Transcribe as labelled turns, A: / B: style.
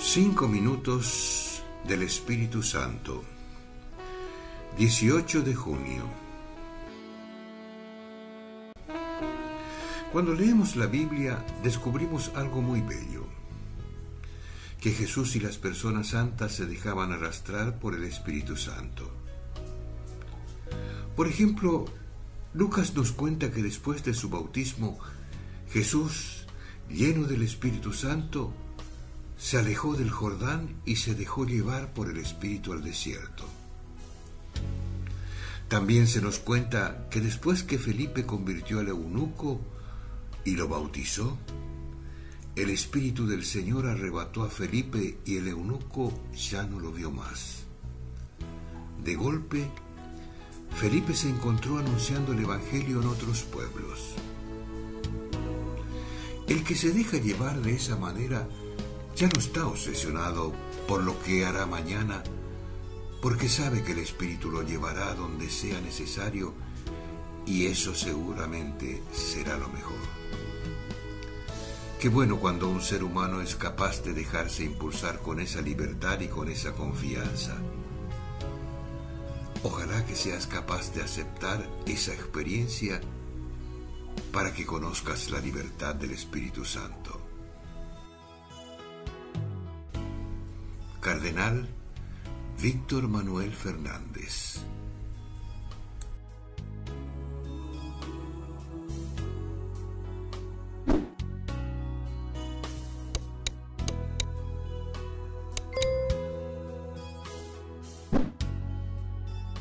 A: 5 minutos del Espíritu Santo. 18 de junio. Cuando leemos la Biblia, descubrimos algo muy bello: que Jesús y las personas santas se dejaban arrastrar por el Espíritu Santo. Por ejemplo, Lucas nos cuenta que después de su bautismo, Jesús, lleno del Espíritu Santo, se alejó del Jordán y se dejó llevar por el Espíritu al desierto. También se nos cuenta que después que Felipe convirtió al eunuco y lo bautizó, el Espíritu del Señor arrebató a Felipe y el eunuco ya no lo vio más. De golpe, Felipe se encontró anunciando el Evangelio en otros pueblos. El que se deja llevar de esa manera ya no está obsesionado por lo que hará mañana, porque sabe que el Espíritu lo llevará donde sea necesario, y eso seguramente será lo mejor. Qué bueno cuando un ser humano es capaz de dejarse impulsar con esa libertad y con esa confianza. Ojalá que seas capaz de aceptar esa experiencia para que conozcas la libertad del Espíritu Santo. Cardenal Víctor Manuel Fernández.